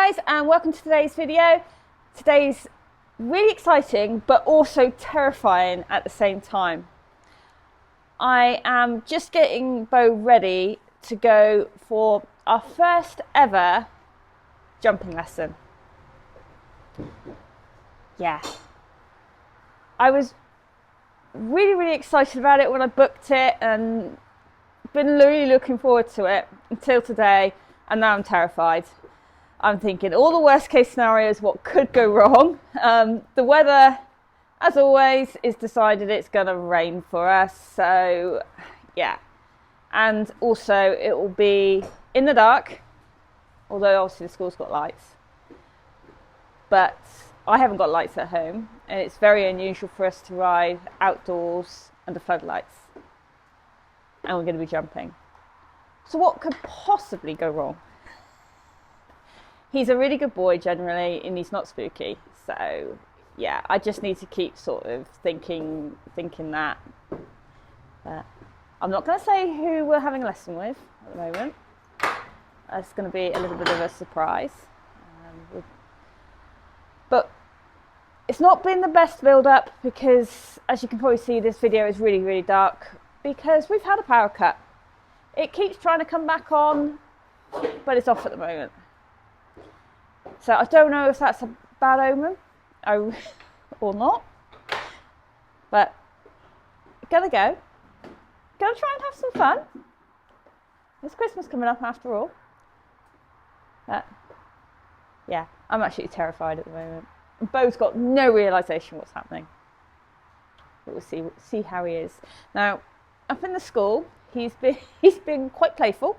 guys, and welcome to today's video. Today's really exciting but also terrifying at the same time. I am just getting Bo ready to go for our first ever jumping lesson. Yeah. I was really excited about it when I booked it and been really looking forward to it until today, and now I'm terrified. I'm thinking all the worst case scenarios, what could go wrong. The weather, as always, is decided it's going to rain for us. So, yeah. And also, it will be in the dark, although obviously the school's got lights. But I haven't got lights at home, and it's very unusual for us to ride outdoors under floodlights. And we're going to be jumping. So what could possibly go wrong? He's a really good boy generally, and he's not spooky. So, yeah, I just need to keep sort of thinking that. I'm not going to say who we're having a lesson with at the moment. It's going to be a little bit of a surprise. But it's not been the best build-up because, as you can probably see, this video is really dark because we've had a power cut. It keeps trying to come back on, but it's off at the moment. So I don't know if that's a bad omen or not, but gonna try and have some fun. There's Christmas coming up after all. But yeah, I'm absolutely terrified at the moment. Bo's got no realisation what's happening. But we'll see how he is. Now, up in the school, he's been quite playful.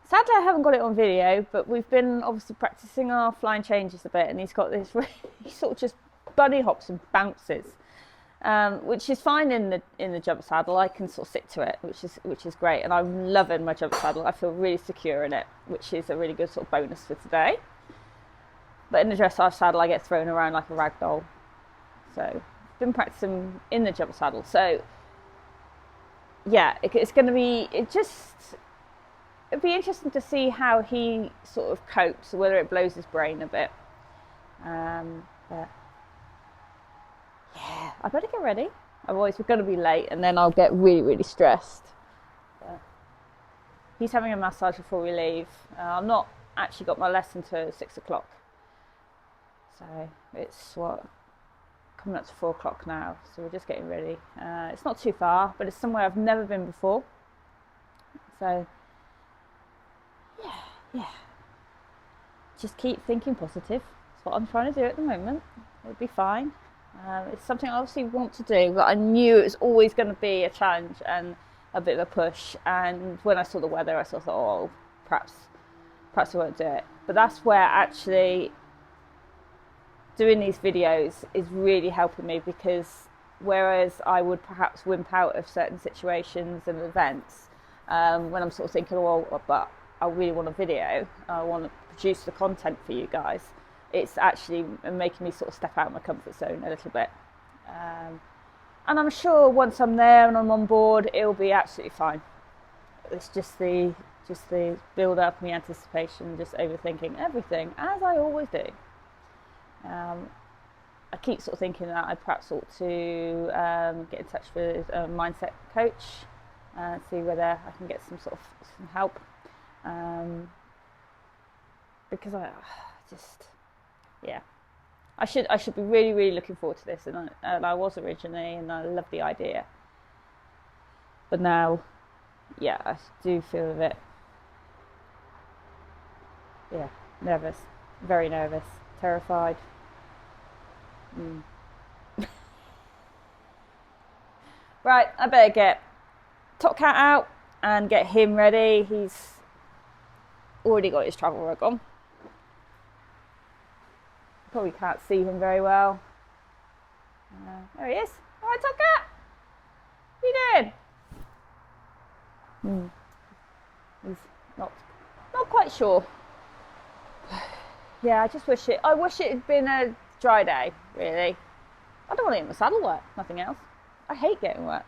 Sadly, I haven't got it on video, but we've been obviously practicing our flying changes a bit, and he's got this. He sort of just bunny hops and bounces, which is fine in the jump saddle. I can sort of sit to it, which is great, and I'm loving my jump saddle. I feel really secure in it, which is a really good sort of bonus for today. But in the dressage saddle, I get thrown around like a rag doll. So, been practicing in the jump saddle. So, yeah, it's going to be. It'd be interesting to see how he sort of copes, whether it blows his brain a bit. But yeah, I better get ready. Otherwise, we're going to be late, and then I'll get really stressed. But he's having a massage before we leave. I've not actually got my lesson till 6 o'clock. So it's coming up to 4 o'clock now. So we're just getting ready. It's not too far, but it's somewhere I've never been before. So. Yeah, just keep thinking positive. That's what I'm trying to do at the moment. It'll be fine. It's something I obviously want to do, but I knew it was always going to be a challenge and a bit of a push. And when I saw the weather, I sort of thought, oh, perhaps I won't do it. But that's where actually doing these videos is really helping me, because whereas I would perhaps wimp out of certain situations and events, when I'm sort of thinking, well, but I really want a video, I want to produce the content for you guys, it's actually making me sort of step out of my comfort zone a little bit. And I'm sure once I'm there and I'm on board, it'll be absolutely fine. It's just the build up and the anticipation, just overthinking everything, as I always do. I keep sort of thinking that I perhaps ought to get in touch with a mindset coach, see whether I can get some help. Because I should be really looking forward to this, and I was originally, and I love the idea. But now, yeah, I do feel a bit, nervous, very nervous, terrified. Right, I better get Top Cat out and get him ready. He's already got his travel rug on. Probably can't see him very well. There he is. All right, Top Cat. What are you doing? He's not quite sure. Yeah, I wish it had been a dry day, really. I don't want to get my saddle wet, nothing else. I hate getting wet.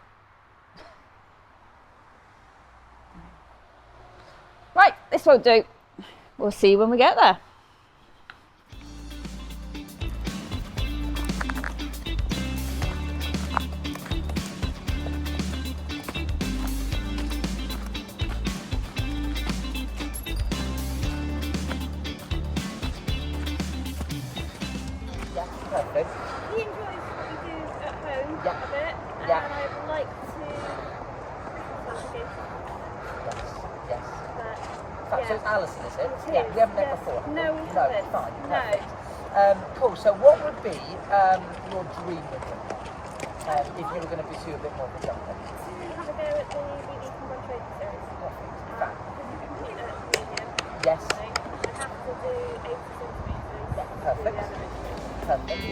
Right, this won't do. we'll see you when we get there. Perfect. He enjoys what we do at home Yeah. a bit, Yeah. and I'd like to again. Yes. But, So yeah. it's Alison, is it? It Yeah, is, we haven't met yes. before. No, we No, haven't. fine. No. Perfect. Cool. So what would be your dream with them if you were going to pursue a bit more of a jumper? To have a go at the BB Combine Trading Series. Perfect. Because we compete at medium, Yes. so I have to do 80 centimetres. Perfect. To the other Perfect.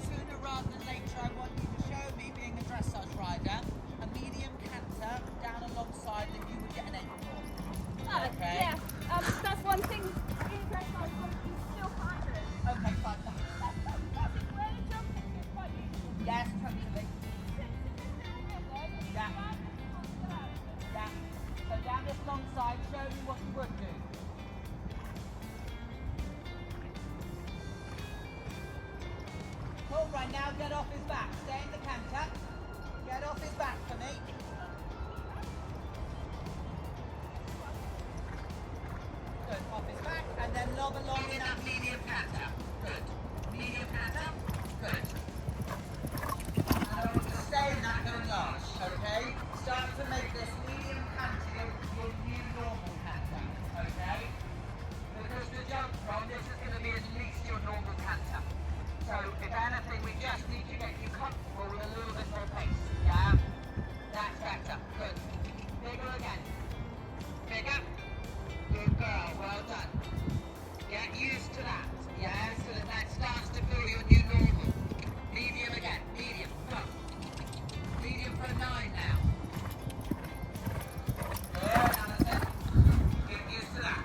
Sooner rather than later, I want you to show me, being a dressage rider, a medium canter down alongside that you would get an 8 for. Okay? Yeah, that's one thing in dressage you still find it. Okay, fine. Where the jumping is quite useful. Yes, totally. Yeah. Yeah. So down this long side, show me what you would do. Cool, right now get off his back. Stay in the canter. Get off his back for me. Good, off his back, and then lob along in that medium canter. Good. Medium canter. Good. And I want you to stay in that going large, okay? Start to make this medium canter your new normal canter, okay? Because to jump from, this is going to be at least your normal canter. So if anything, we just need to get you comfortable with a little bit more pace, yeah? That's better, good. Bigger again. Bigger. Good girl, well done. Get used to that, yeah? So that starts to feel your new normal. Medium again, medium, come. Medium for a 9 now. Good, Alison. Get used to that.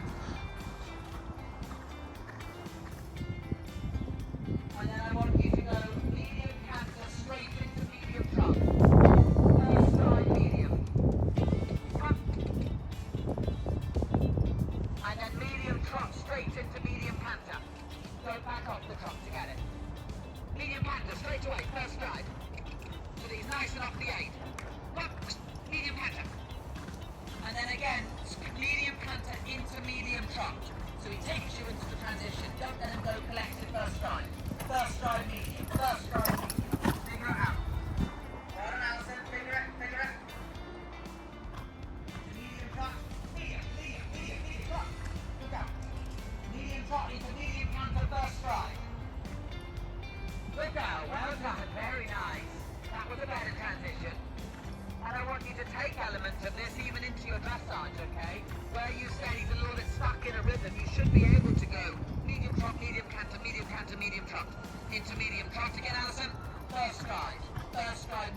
And then I want you to go medium canter straight into medium trot. First stride medium. Come. And then medium trot straight into medium canter. Go back off the trot to get it. Medium canter straight away, first stride. So that he's nice and off the 8. Come. Medium canter. And then again, medium canter into medium trot. So he takes you into the transition. Don't let him go collected first stride. First stride medium. First stride medium. Figure it out. Well done, Alison. Figure it. Figure it. Medium trot. Medium trot. Look out. Medium trot into medium canter first stride. Good girl. Well done. Very nice. That was a better transition. And I want you to take elements of this even into your dressage, okay? Where you said he's a little bit stuck in a rhythm, you should be able to go medium trot, medium canter, medium trot. Into medium trot again, Alison. First stride,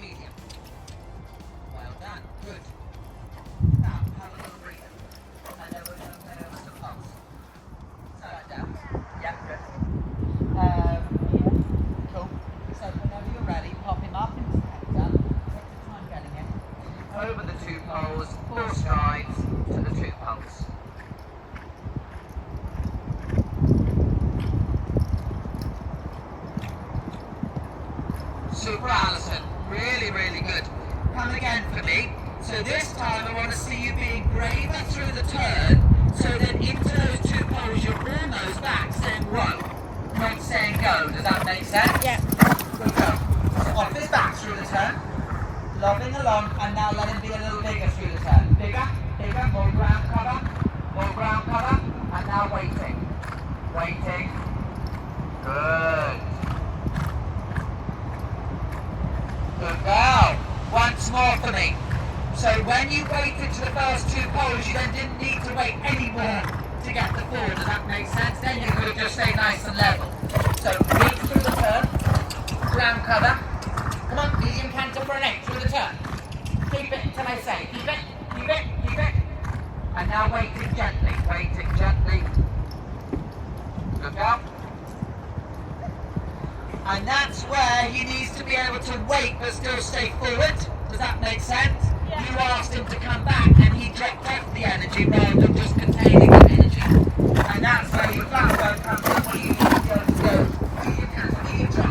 medium. Well done, good. Now, have a little breather. And then we're going to play over some pulse. Slow that down. Yeah, good. Cool. So whenever you're ready, pop him up. Really good. Come again for me. So this time I want to see you being braver through the turn, so that into those two poles you're almost back saying whoa, not saying go. Does that make sense? Yeah. Good go. So off his back through the turn, lobbing along, and now let him be a little bigger through the turn. Bigger, bigger, more ground cover, and now waiting. Waiting. Good. Good girl. Once more for me. So when you waited to the first two poles, you then didn't need to wait any more to get the four. Does that make sense? Then you could have just stayed nice and level. So reach through the turn, ground cover. Come on, medium canter for an 8 through the turn. Keep it until I say. Keep it, keep it, keep it. And now waiting gently, waiting gently. Good girl. And that's where he needs to be able to wait but still stay forward. Does that make sense? Yeah. You asked him to come back and he dropped off the energy rather than just containing the energy. And that's where your flat work comes in, where you need to be able to go,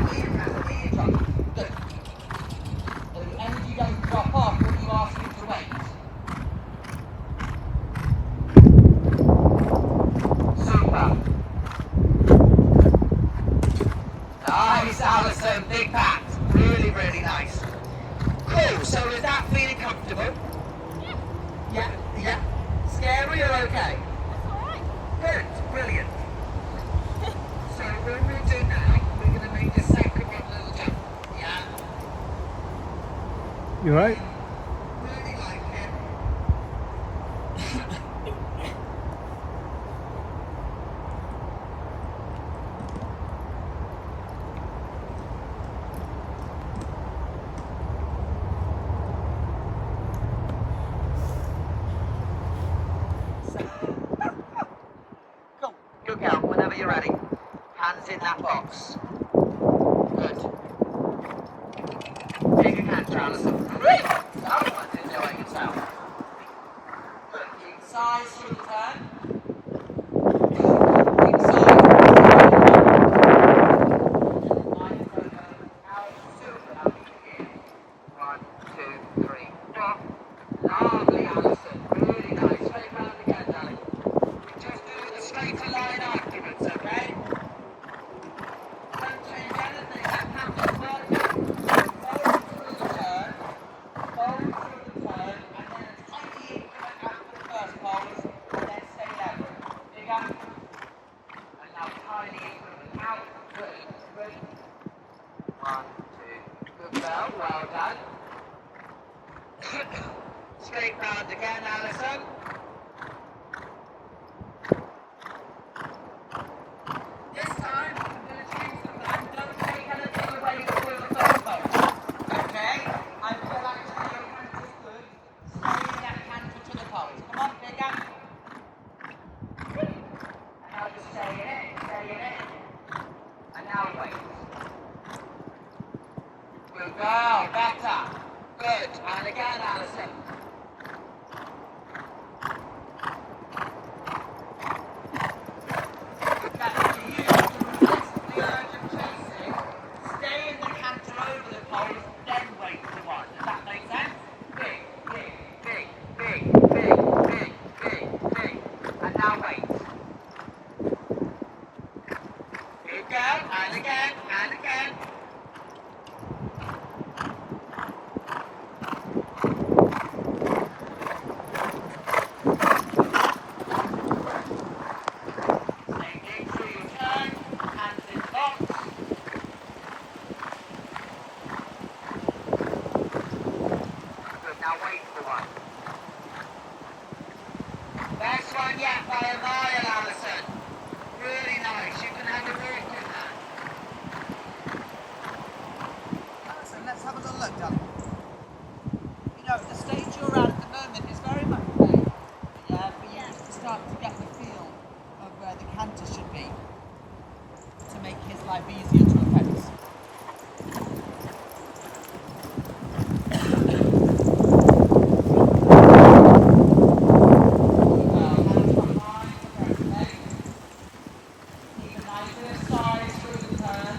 you drop. Good. So the energy doesn't drop off when you ask him to wait. Super. Nice, Alison, big pat. Really, really nice. Cool, so is that feeling comfortable? Yeah. Scary or okay? That's alright. Good, brilliant. So what we'll do now, we're going to make the second one a little jump. Yeah? You right? Really like it. Cool. Good girl, whenever you're ready. Hands in that box. Good. Take a canter, Alison. That one didn't know I could sound. Good. Keep size through the turn. Keep size. Out, super. Now keep it in. 1, 2, 3, 4. Lovely, Alison. Really nice. Straight round again, darling. We just do the straighter line arguments, okay? Don't change anything. That happens perfect. Fold through the turn, and then a tiny increment after the first pose, and then stay level. Bigger. And now tiny increment out. Good. 1, 2. Good girl. Well done. Straight round again, Alison. This time, I'm going to change the plan. Don't take anything away from the first pose. Okay? I feel actually your canter's good. Stay in that canter to the pose. Come on, bigger. And now just stay in it. And now wait. Good girl, better. Good. And again, Alison. That's for you to resist the urge of chasing. Stay in the canter over the pole, then wait for one. Does that make sense? Big. And now wait. Good girl. And again. Same thing through your turn. Hands in box. Good. Now wait for one. Best one yet by a mile, Alison. Really nice. You can have a walk in that. Alison, let's have a little look, darling. You know, the stage you're at the moment is very much play. Yeah, for you just to start to get the feel of where the canter should be to make his life easier to offence. Keep a nice bit of size through the turn.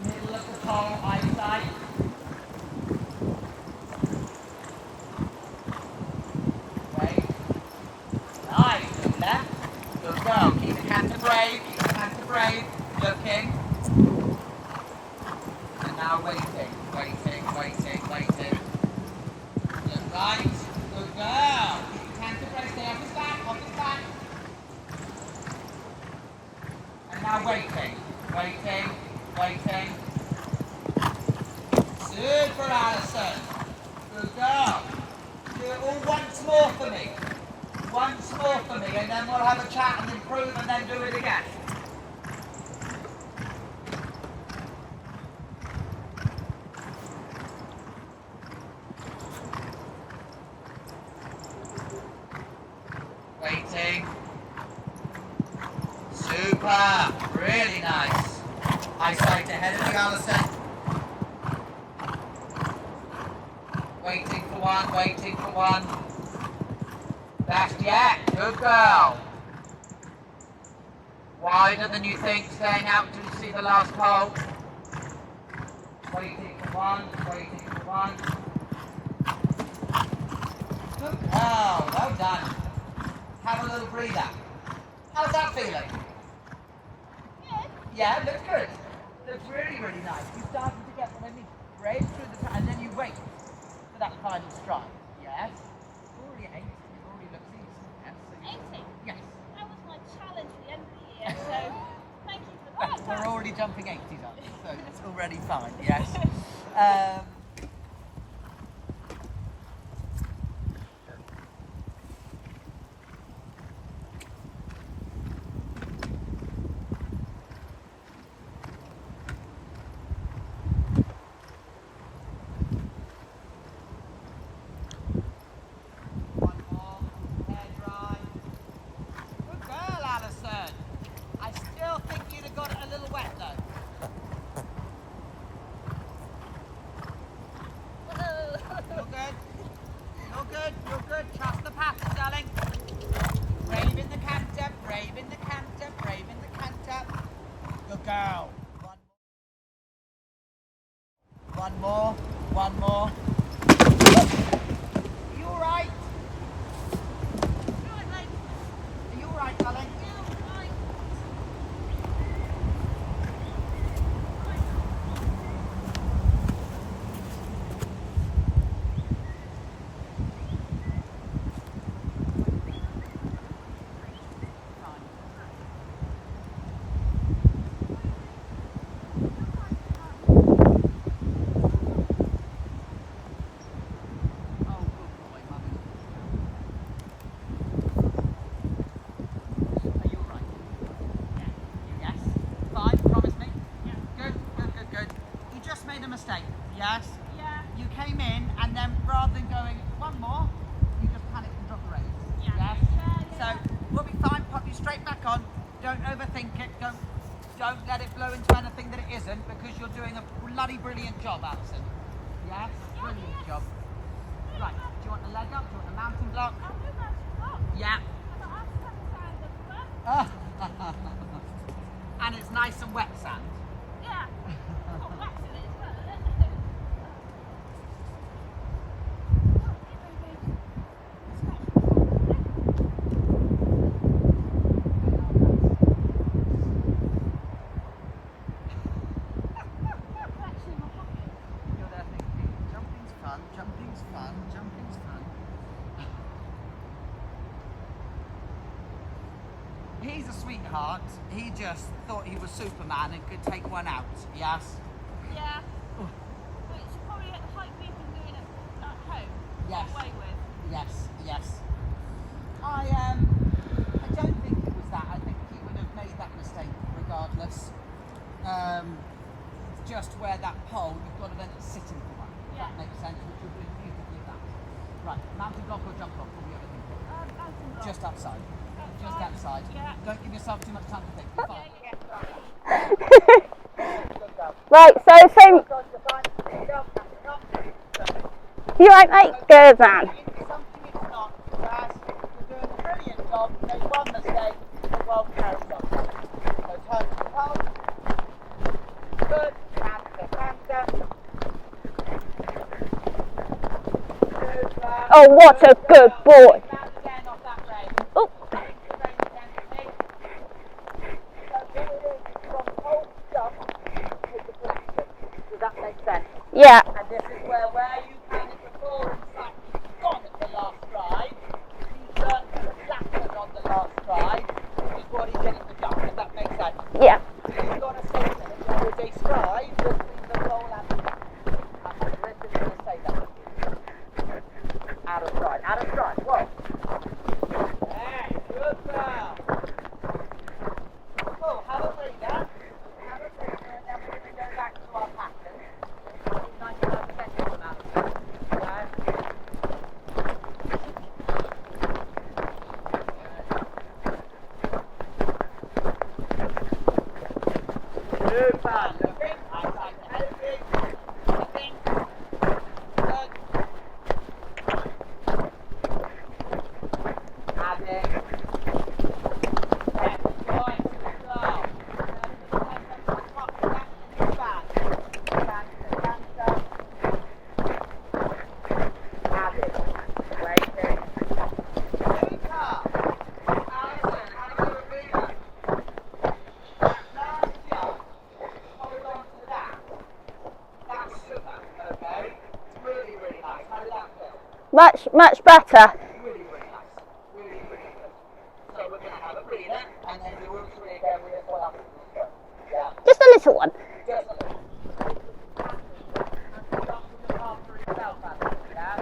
Middle of the pole, eyesight. for me and then we'll have a chat and improve and then do it again. Waiting. Super. Really nice. Eyesight ahead of you, Alison. Waiting for one, waiting for one. Best yet. Good girl. Wider than you think, staying out till you see the last pole. Waiting for one, waiting for one. Good girl. Well done. Have a little breather. How's that feeling? Good. Yeah, looks good. Looks really, really nice. You started to get when you brave through the and then you wait for that final stride. Yes. You're already at 80. It already looks easy. Yes. So 80? yes. That was my challenge for the end of the year, so thank you for that. We're already jumping 80s on it, so it's already fine. Yes. One more. Hair dry. Good girl, Alison. I still think you'd have got it a little wet though. You're good. You're good. You're good. Trust the pattern, darling. Brave in the canter. Brave in the canter. Brave in the canter. Good girl. One more. One more. Are you alright? Are you alright, darling? Oh, good boy, mummy. Are you alright? Yeah. Yes? Fine, promise me? Yeah. Good, good, good, good. You just made a mistake, yes? Yeah. You came in and then rather than going one more, you just panicked and dropped the reins. Yeah. Yes? Yeah. So we'll be fine, pop you straight back on. Don't overthink it. Don't let it blow into anything that it isn't because you're doing a bloody brilliant job, Alison. Yes? Brilliant job. Right, do you want the leg up? Do you want the mountain block? I'll do that as well. Yeah. I thought I'd have the sand up. And it's nice and wet sand. Yeah. Got wax in it as well, isn't it? You're there thinking, jumping's fun, jumping's fun, jumping's fun. He's a sweetheart. He just thought he was Superman and could take one out. Yes? Yeah. But it's probably at the height we've been doing it at home. Yes. Got away with. Yes, yes. I don't think it was that. I think he would have made that mistake regardless. It's just where that pole, you've got to then sit in for one. If Yeah. that makes sense, which you're doing beautifully that. Right, mountain block or jump block? What were you ever thinking? Mountain block. Just outside. Just outside. Yeah. Don't give yourself too much time to think. You're fine. Right, so same. You right, mate? Good man. It's something it's not. Yes, you're doing a brilliant job. There's one mistake, but well carried on. So turn to the pole. Good. Canter. Oh, what a good boy. Now again off that rein. Oh. Rein again for me. So here it is from pole to jump with the position. Does that make sense? Yeah. And this is where you panicked before and slightly gone at the last stride. He turned to the flattened on the last stride, which is what he did at the jump. Does that make sense? Yeah. So you've got to say that there is a stride between the roll and the jump. I'm going to say that. Out of stride. Out of stride. Whoa. Hey, good Much better. Really, really nice. Really, really good. So we're going to have a breather, and then we will three again with this one after this go. Yeah. Just a little one. Just a little. And stop with your palm through yourself, Andy. Yeah?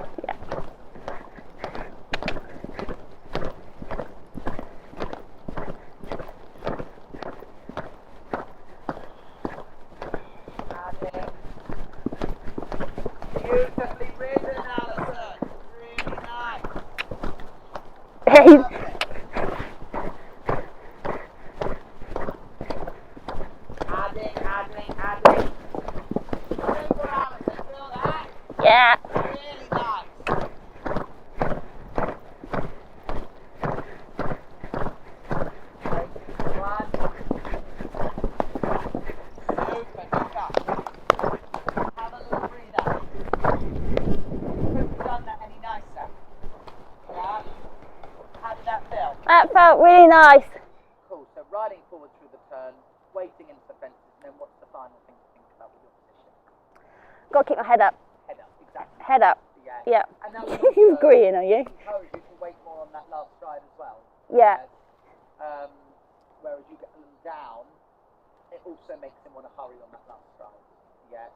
Beautifully ridden, Alison. Really nice. Adding. Super, Alison. Feel that? Yeah. Really nice. One. Super, good job. Have a little breather. Couldn't have done that any nicer. Yeah? How did that feel? That felt really nice. Cool, so riding forward through the turn, waiting into the fences, and then what's the final thing to think about with your position? Got to keep my head up. Head up, exactly. Head up. Yeah. Yeah. And that would You're also agreeing, are you? encourage you to wait more on that last stride as well. Yeah. Whereas you get them down, it also makes him want to hurry on that last stride. Yes.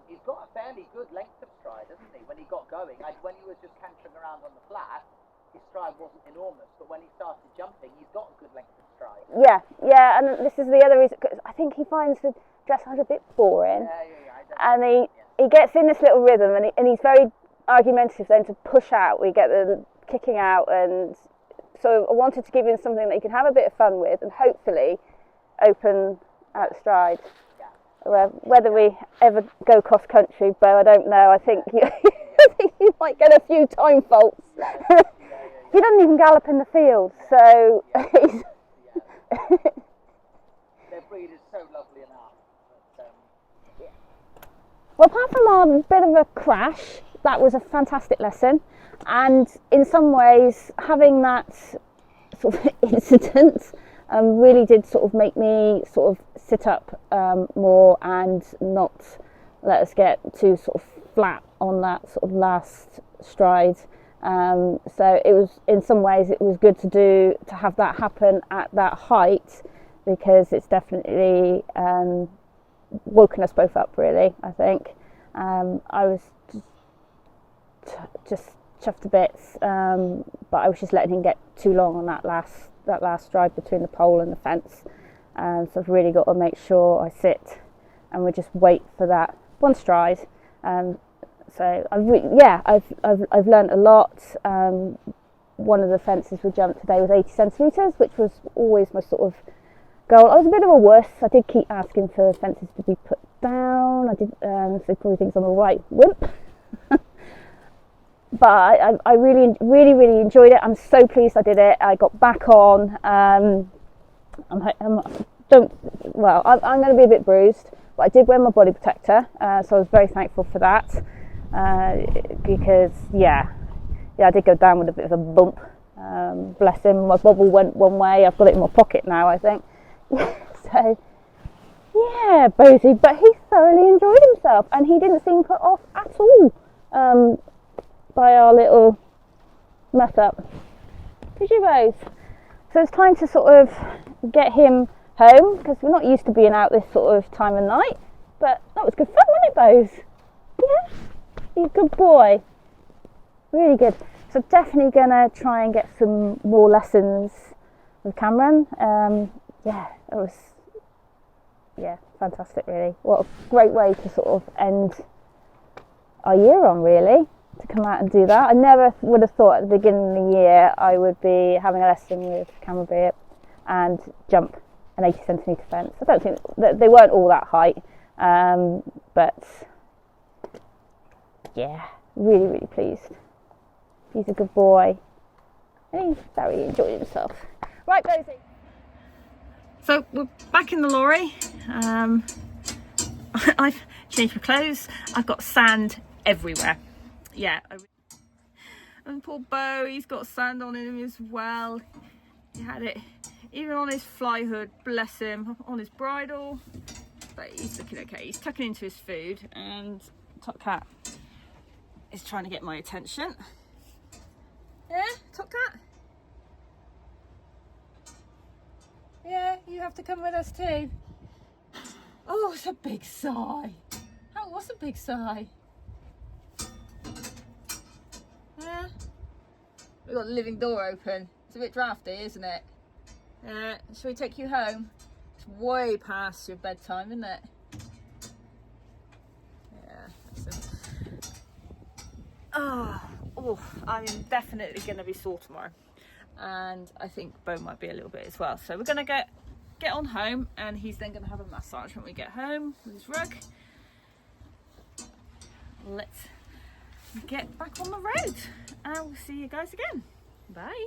He's got a fairly good length of stride, hasn't he? When he got going, when he was just cantering around on the flat, his stride wasn't enormous, but when he started jumping, he's got a good length of stride. Yeah, and this is the other reason, cause I think he finds the dressage a bit boring, and he gets in this little rhythm, and he's very argumentative then to push out. We get the kicking out, and so I wanted to give him something that he can have a bit of fun with, and hopefully open at the stride. Whether we ever go cross country, Bo, I don't know. I think you might get a few time faults. He doesn't even gallop in the field, so he's Their breed is so lovely enough. But, well, apart from our bit of a crash, that was a fantastic lesson, and in some ways having that sort of incident really did sort of make me sort of sit up more and not let us get too sort of flat on that sort of last stride. So it was, in some ways, it was good to have that happen at that height, because it's definitely woken us both up, really, I think. I was just chuffed to bits, but I was just letting him get too long on that last stride between the pole and the fence. So I've really got to make sure I sit and we just wait for that one stride. So I've learned a lot. One of the fences we jumped today was 80 centimetres, which was always my sort of goal. I was a bit of a wuss. I did keep asking for fences to be put down. I did, so probably thinks I'm a right wimp. But I really enjoyed it. I'm so pleased I did it. I got back on. I'm going to be a bit bruised, but I did wear my body protector, so I was very thankful for that. Because I did go down with a bit of a bump. Bless him. My bobble went one way. I've got it in my pocket now, I think. So yeah, Bosie, but he thoroughly enjoyed himself, and he didn't seem put off at all by our little mess up. Did you, Bose? So it's time to sort of get him home, because we're not used to being out this sort of time of night. But that was good fun, wasn't it, Bose? Yeah, you're a good boy. Really good. So definitely gonna try and get some more lessons with Cameron. It was fantastic, really. What a great way to sort of end our year on, really, to come out and do that. I never would have thought at the beginning of the year I would be having a lesson with Cameron Beard and jump an 80 centimetre fence. I don't think that they weren't all that height, but yeah, really pleased. He's a good boy. And he's very enjoyed himself. Right, Bosie. So we're back in the lorry. I've changed my clothes. I've got sand everywhere. Yeah. And poor Bo, he's got sand on him as well. He had it even on his fly hood, bless him, on his bridle. But he's looking okay. He's tucking into his food, and Top Cat is trying to get my attention. Yeah, Top Cat? Yeah, you have to come with us too. Oh, it's a big sigh. Oh, what's a big sigh? Yeah. We've got the living door open. It's a bit drafty, isn't it? Yeah. Shall we take you home? It's way past your bedtime, isn't it? Yeah. Oh, I'm definitely going to be sore tomorrow. And I think Bo might be a little bit as well. So we're going to get on home, and he's then going to have a massage when we get home with his rug. Let's get back on the road, and we'll see you guys again. Bye.